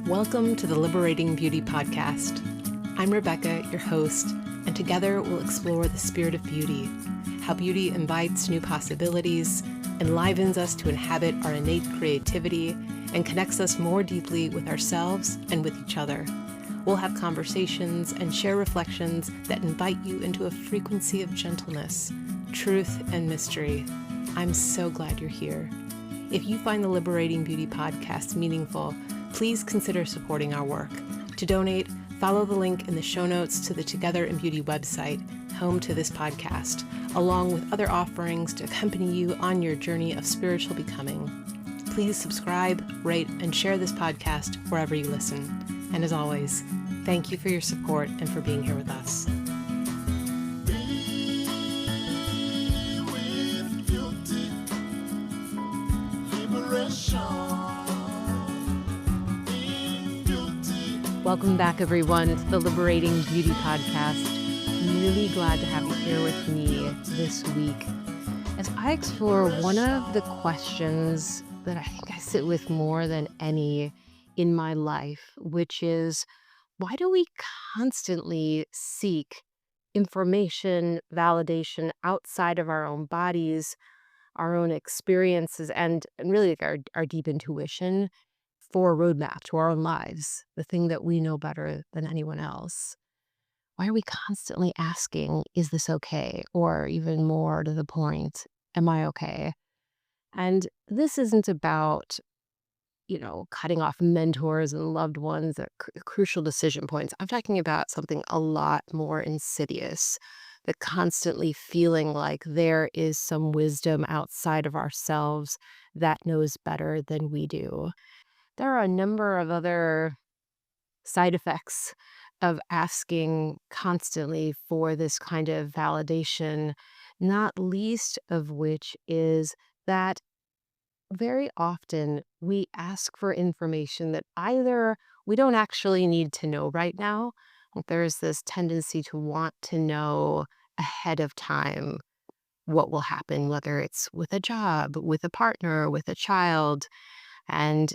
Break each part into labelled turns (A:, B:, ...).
A: Welcome to the Liberating Beauty Podcast. I'm Rebecca, your host, and together we'll explore the spirit of beauty, how beauty invites new possibilities, enlivens us to inhabit our innate creativity, and connects us more deeply with ourselves and with each other. We'll have conversations and share reflections that invite you into a frequency of gentleness, truth, and mystery. I'm so glad you're here. If you find the Liberating Beauty Podcast meaningful, please consider supporting our work. To donate, follow the link in the show notes to the Together in Beauty website, home to this podcast, along with other offerings to accompany you on your journey of spiritual becoming. Please subscribe, rate, and share this podcast wherever you listen. And as always, thank you for your support and for being here with us. Welcome back, everyone, to the Liberating Beauty Podcast. I'm really glad to have you here with me this week as I explore one of the questions that I think I sit with more than any in my life, which is, why do we constantly seek information, validation outside of our own bodies, our own experiences, and really like our deep intuition for a roadmap to our own lives, the thing that we know better than anyone else? Why are we constantly asking, is this okay? Or even more to the point, am I okay? And this isn't about, cutting off mentors and loved ones at crucial decision points. I'm talking about something a lot more insidious, the constantly feeling like there is some wisdom outside of ourselves that knows better than we do. There are a number of other side effects of asking constantly for this kind of validation, not least of which is that very often we ask for information that either we don't actually need to know right now. Like, there's this tendency to want to know ahead of time what will happen, whether it's with a job, with a partner, with a child. And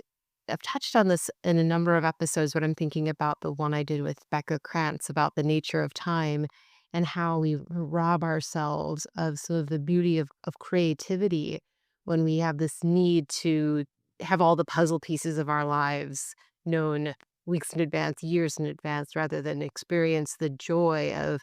A: I've touched on this in a number of episodes, but I'm thinking about the one I did with Becca Krantz about the nature of time and how we rob ourselves of some of the beauty of creativity when we have this need to have all the puzzle pieces of our lives known weeks in advance, years in advance, rather than experience the joy of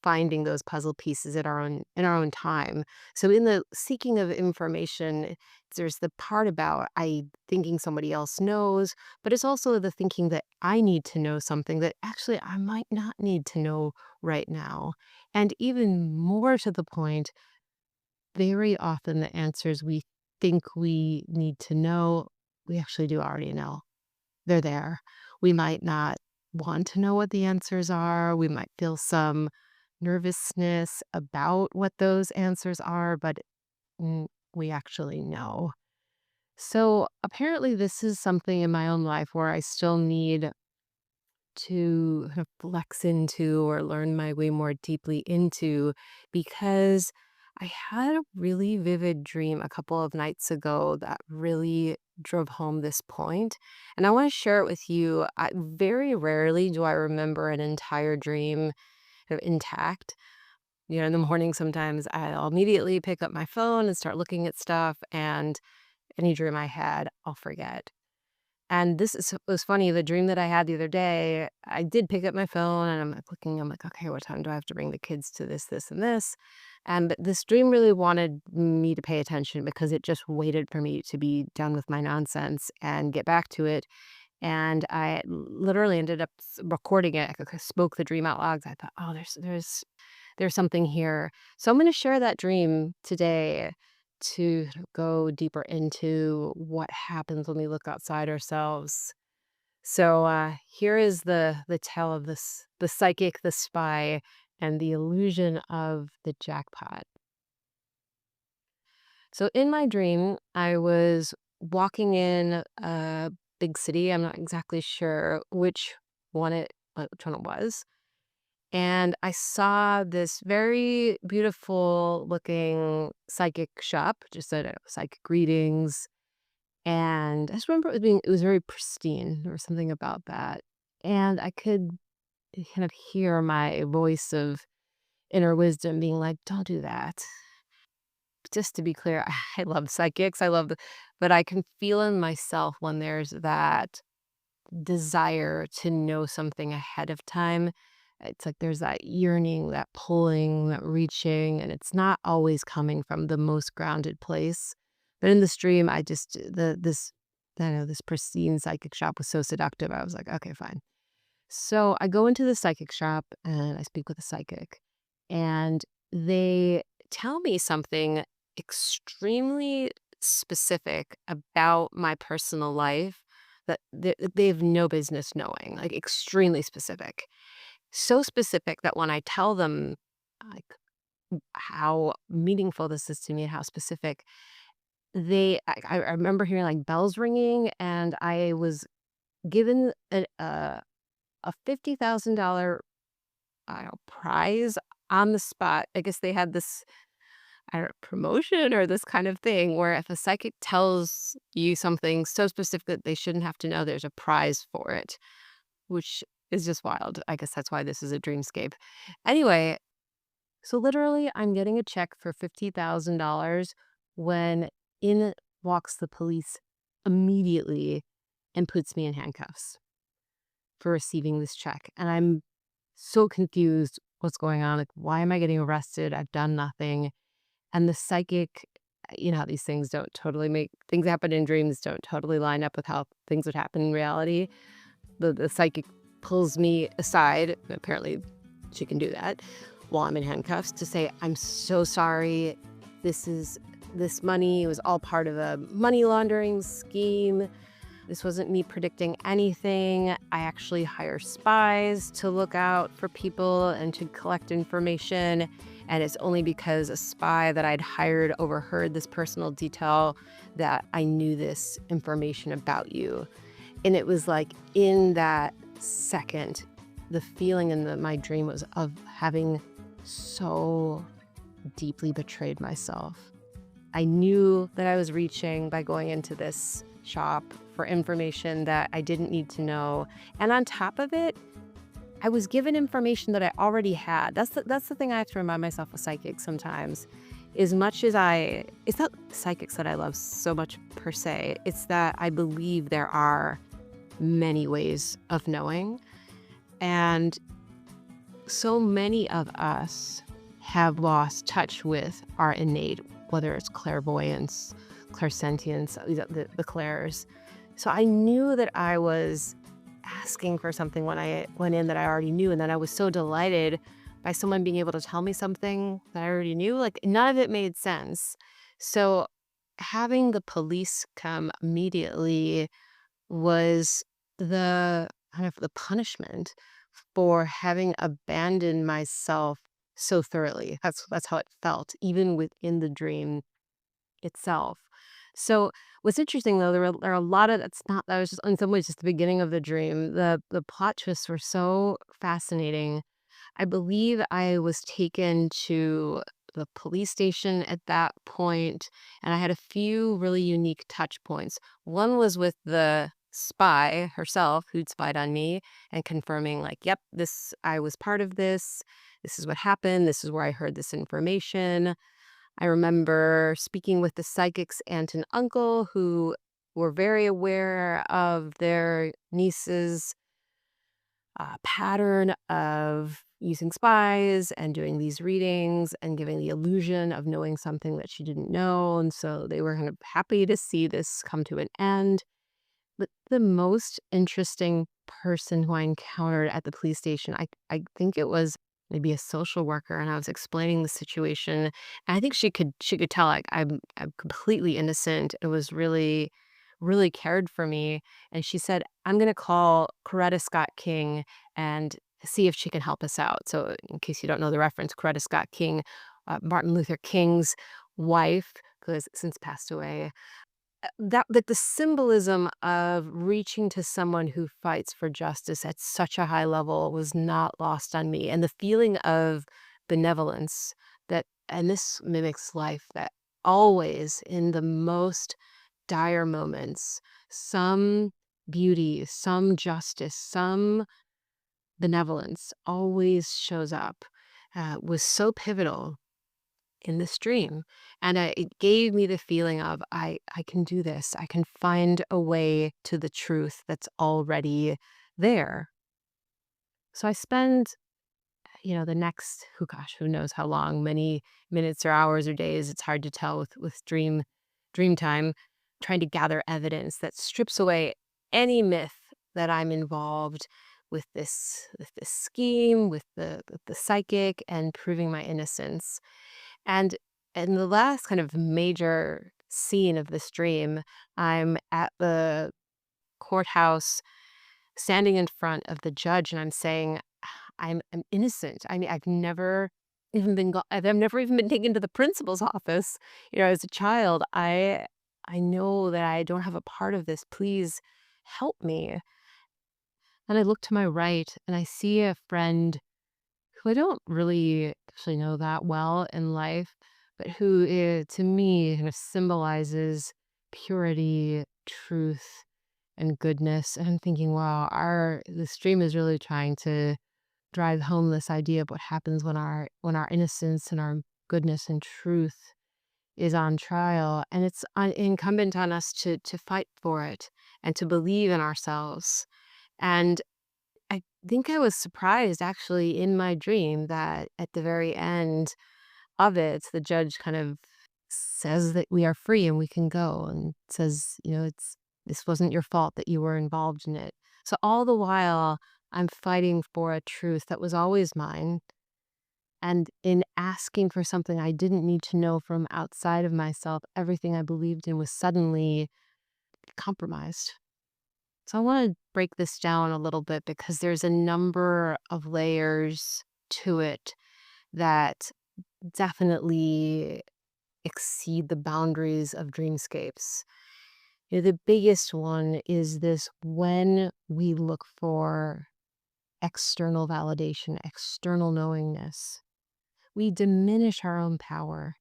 A: finding those puzzle pieces in our own time. So in the seeking of information, there's the part about I thinking somebody else knows, but it's also the thinking that I need to know something that actually I might not need to know right now. And even more to the point, very often the answers we think we need to know, we actually do already know. They're there. We might not want to know what the answers are. We might feel some nervousness about what those answers are, but we actually know. So apparently, this is something in my own life where I still need to kind of flex into or learn my way more deeply into, because I had a really vivid dream a couple of nights ago that really drove home this point. And I want to share it with you. Very rarely do I remember an entire dream kind of intact. In the morning, sometimes I'll immediately pick up my phone and start looking at stuff, and any dream I had, I'll forget. And was funny. The dream that I had the other day, I did pick up my phone and I'm like looking, I'm like, okay, what time do I have to bring the kids to this, and this? And this dream really wanted me to pay attention because it just waited for me to be done with my nonsense and get back to it. And I literally ended up recording it. I spoke the dream out loud. I thought, oh, there's something here. So I'm going to share that dream today to go deeper into what happens when we look outside ourselves. So here is the tale of the psychic, the spy, and the illusion of the jackpot. So in my dream, I was walking in a big city. I'm not exactly sure which one it was. And I saw this very beautiful looking psychic shop, just said psychic readings. And I just remember it was very pristine. There was something about that. And I could kind of hear my voice of inner wisdom being like, don't do that. Just to be clear, I love psychics. But I can feel in myself when there's that desire to know something ahead of time. It's like there's that yearning, that pulling, that reaching, and it's not always coming from the most grounded place. But in the stream, I just I don't know, this pristine psychic shop was so seductive. I was like, okay, fine. So I go into the psychic shop and I speak with a psychic, and they tell me something extremely specific about my personal life that they have no business knowing, like extremely specific. So specific that when I tell them like how meaningful this is to me and how specific, I remember hearing like bells ringing, and I was given a $50,000 prize on the spot. I guess they had this, I don't know, promotion or this kind of thing where if a psychic tells you something so specific that they shouldn't have to know, there's a prize for it, which is just wild. I guess that's why this is a dreamscape. Anyway, so literally, I'm getting a check for $50,000 when in walks the police immediately and puts me in handcuffs for receiving this check. And I'm so confused what's going on. Like, why am I getting arrested? I've done nothing. And the psychic, you know, how these things don't totally make things happen in dreams, don't totally line up with how things would happen in reality. The psychic pulls me aside. Apparently, she can do that while I'm in handcuffs to say, I'm so sorry. This money was all part of a money laundering scheme. This wasn't me predicting anything. I actually hire spies to look out for people and to collect information. And it's only because a spy that I'd hired overheard this personal detail that I knew this information about you. And it was like in that second, the feeling in my dream was of having so deeply betrayed myself. I knew that I was reaching by going into this shop for information that I didn't need to know. And on top of it, I was given information that I already had. That's the thing I have to remind myself with psychics sometimes. As much as it's not psychics that I love so much per se, it's that I believe there are many ways of knowing. And so many of us have lost touch with our innate, whether it's clairvoyance, clairsentience, the clairs. So I knew that I was asking for something when I went in that I already knew. And then I was so delighted by someone being able to tell me something that I already knew. Like none of it made sense. So having the police come immediately was the kind of the punishment for having abandoned myself so thoroughly. That's how it felt, even within the dream itself. So what's interesting though, there are a lot of that was just in some ways just the beginning of the dream. The plot twists were so fascinating. I believe I was taken to the police station at that point, and I had a few really unique touch points. One was with the spy herself who'd spied on me and confirming like, yep, I was part of this. This is what happened. This is where I heard this information. I remember speaking with the psychic's aunt and uncle who were very aware of their niece's pattern of using spies and doing these readings and giving the illusion of knowing something that she didn't know. And so they were kind of happy to see this come to an end. But the most interesting person who I encountered at the police station, I think it was maybe a social worker, and I was explaining the situation. And I think she could tell like I'm completely innocent. It was really, really cared for me. And she said, I'm gonna call Coretta Scott King and see if she can help us out. So in case you don't know the reference, Coretta Scott King, Martin Luther King's wife, who has since passed away, that like the symbolism of reaching to someone who fights for justice at such a high level was not lost on me, and the feeling of benevolence and this mimics life, that always in the most dire moments, some beauty, some justice, some benevolence always shows up, was so pivotal in this dream. And it gave me the feeling of I can do this. I can find a way to the truth that's already there. So I spend, the next, who knows how long, many minutes or hours or days, it's hard to tell with dream time, trying to gather evidence that strips away any myth that I'm involved with this scheme, with the psychic, and proving my innocence. And in the last kind of major scene of this dream, I'm at the courthouse standing in front of the judge and I'm saying, I'm innocent. I mean, I've never even been taken to the principal's office. As a child, I know that I don't have a part of this. Please help me. And I look to my right and I see a friend who I don't really actually know that well in life, but who to me kind of symbolizes purity, truth, and goodness. And I'm thinking, wow, this dream is really trying to drive home this idea of what happens when our innocence and our goodness and truth is on trial. And it's incumbent on us to fight for it and to believe in ourselves. And I think I was surprised actually in my dream that at the very end of it, the judge kind of says that we are free and we can go, and says, this wasn't your fault that you were involved in it. So all the while, I'm fighting for a truth that was always mine. And in asking for something I didn't need to know from outside of myself, everything I believed in was suddenly compromised. So I want to break this down a little bit because there's a number of layers to it that definitely exceed the boundaries of dreamscapes. The biggest one is this: when we look for external validation, external knowingness, we diminish our own power.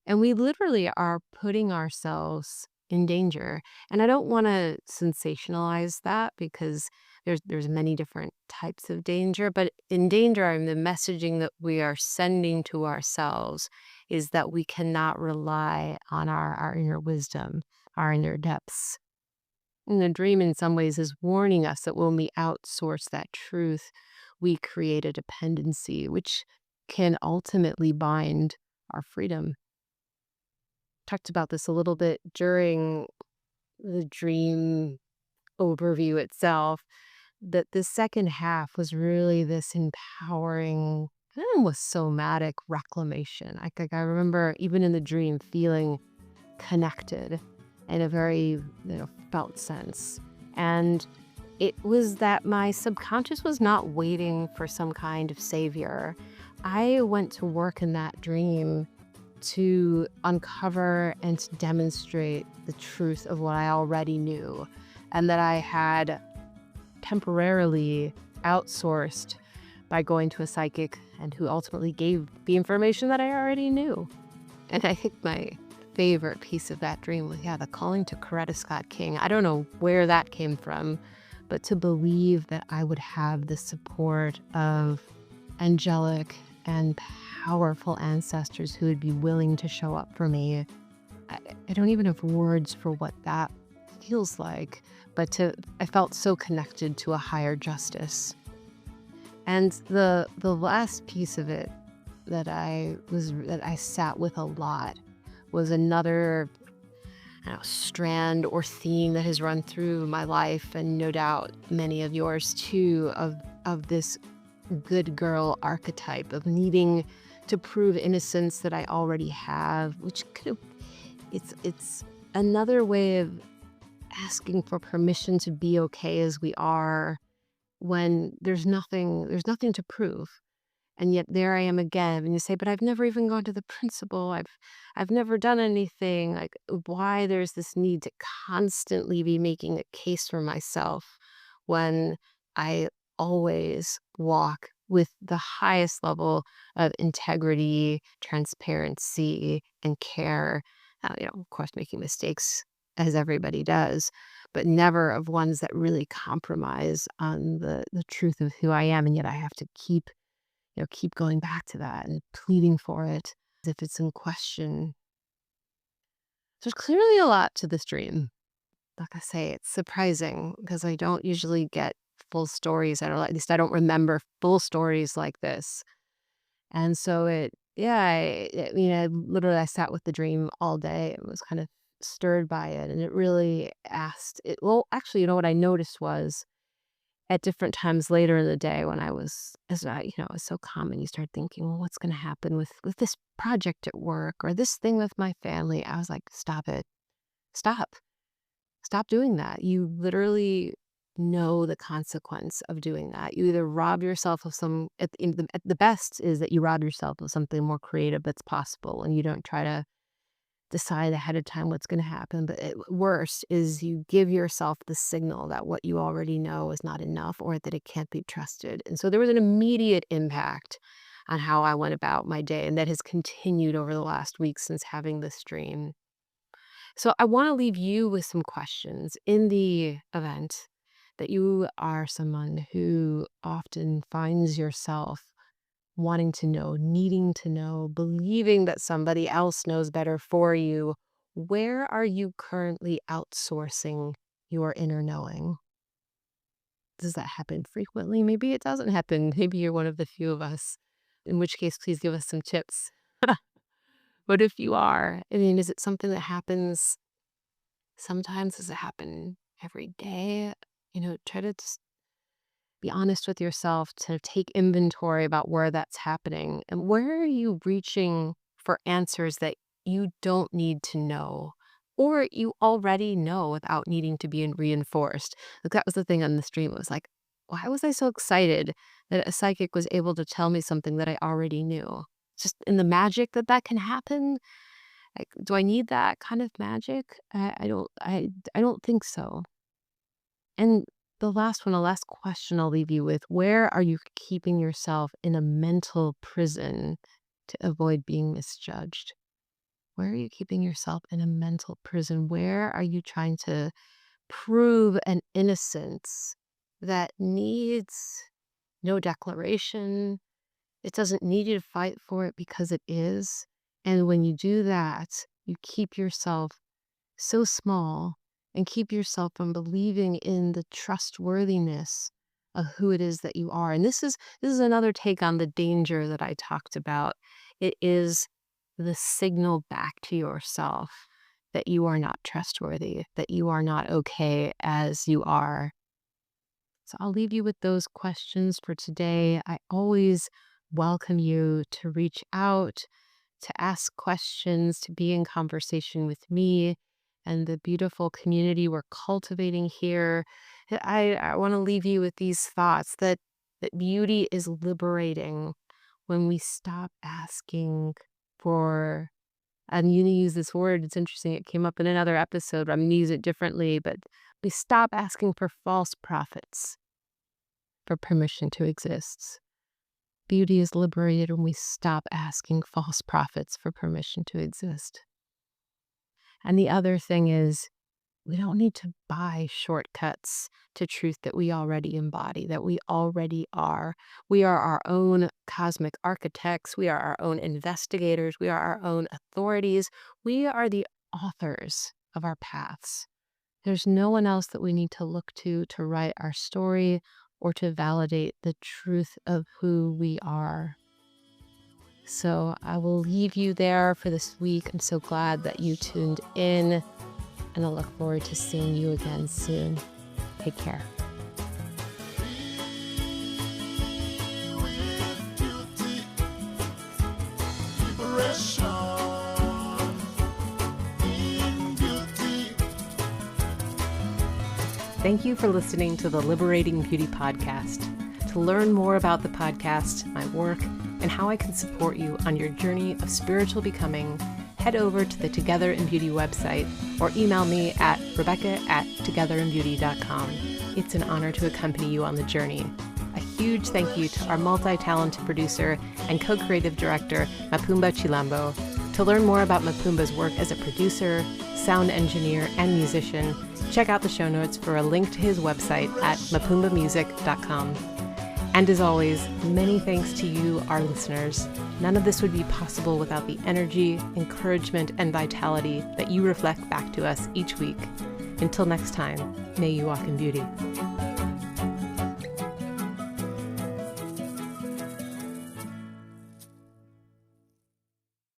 A: And we literally are putting ourselves in danger. And I don't want to sensationalize that because there's many different types of danger, but in danger, the messaging that we are sending to ourselves is that we cannot rely on our inner wisdom, our inner depths. And the dream in some ways is warning us that when we outsource that truth, we create a dependency, which can ultimately bind our freedom. Talked about this a little bit during the dream overview itself, that the second half was really this empowering, almost somatic reclamation. I remember even in the dream feeling connected in a very felt sense. And it was that my subconscious was not waiting for some kind of savior. I went to work in that dream to uncover and to demonstrate the truth of what I already knew, and that I had temporarily outsourced by going to a psychic, and who ultimately gave the information that I already knew. And I think my favorite piece of that dream was, the calling to Coretta Scott King. I don't know where that came from, but to believe that I would have the support of angelic and powerful ancestors who would be willing to show up for me. I don't even have words for what that feels like, but I felt so connected to a higher justice. And the last piece of it that I sat with a lot was another strand or theme that has run through my life, and no doubt many of yours too, of this good girl archetype of needing to prove innocence that I already have, which it's another way of asking for permission to be okay as we are when there's nothing to prove. And yet there I am again. And you say, but I've never even gone to the principal. I've never done anything. Like, why there's this need to constantly be making a case for myself when I always walk with the highest level of integrity, transparency, and care. Of course, making mistakes as everybody does, but never of ones that really compromise on the truth of who I am. And yet I have to keep going back to that and pleading for it as if it's in question. There's clearly a lot to this dream. Like I say, it's surprising because I don't usually get full stories. At least I don't remember full stories like this. And so I sat with the dream all day and was kind of stirred by it. And it really well, actually, what I noticed was at different times later in the day when I was so calm and you start thinking, well, what's going to happen with this project at work or this thing with my family? I was like, stop it. Stop doing that. You literally know the consequence of doing that. You either rob yourself of at the best is that you rob yourself of something more creative that's possible and you don't try to decide ahead of time what's going to happen. But worst is you give yourself the signal that what you already know is not enough or that it can't be trusted. And so there was an immediate impact on how I went about my day. And that has continued over the last week since having this dream. So I want to leave you with some questions in the event that you are someone who often finds yourself wanting to know, needing to know, believing that somebody else knows better for you. Where are you currently outsourcing your inner knowing? Does that happen frequently? Maybe it doesn't happen. Maybe you're one of the few of us, in which case, please give us some tips. But if you are, is it something that happens sometimes? Does it happen every day? Try to just be honest with yourself to take inventory about where that's happening and where are you reaching for answers that you don't need to know or you already know without needing to be reinforced. Like that was the thing on the stream. It was like, why was I so excited that a psychic was able to tell me something that I already knew? Just in the magic that can happen. Like, do I need that kind of magic? I don't think so. And the last question I'll leave you with, where are you keeping yourself in a mental prison to avoid being misjudged? Where are you keeping yourself in a mental prison? Where are you trying to prove an innocence that needs no declaration? It doesn't need you to fight for it because it is. And when you do that, you keep yourself so small and keep yourself from believing in the trustworthiness of who it is that you are. And this is another take on the danger that I talked about. It is the signal back to yourself that you are not trustworthy, that you are not okay as you are. So I'll leave you with those questions for today. I always welcome you to reach out, to ask questions, to be in conversation with me and the beautiful community we're cultivating here. I want to leave you with these thoughts that beauty is liberating when we stop asking for, I'm going to use this word, it's interesting, it came up in another episode, I'm going to use it differently, but we stop asking for false prophets for permission to exist. Beauty is liberated when we stop asking false prophets for permission to exist. And the other thing is, we don't need to buy shortcuts to truth that we already embody, that we already are. We are our own cosmic architects. We are our own investigators. We are our own authorities. We are the authors of our paths. There's no one else that we need to look to write our story or to validate the truth of who we are. So I will leave you there for this week. I'm so glad that you tuned in, and I look forward to seeing you again soon. Take care. Thank you for listening to the Liberating Beauty Podcast. To learn more about the podcast, my work, and how I can support you on your journey of spiritual becoming, head over to the Together in Beauty website or email me at rebecca@together-in-beauty.com. It's an honor to accompany you on the journey. A huge thank you to our multi-talented producer and co-creative director, Mapumba Cilombo. To learn more about Mapumba's work as a producer, sound engineer, and musician, check out the show notes for a link to his website at mapumbamusic.com. And as always, many thanks to you, our listeners. None of this would be possible without the energy, encouragement, and vitality that you reflect back to us each week. Until next time, may you walk in beauty.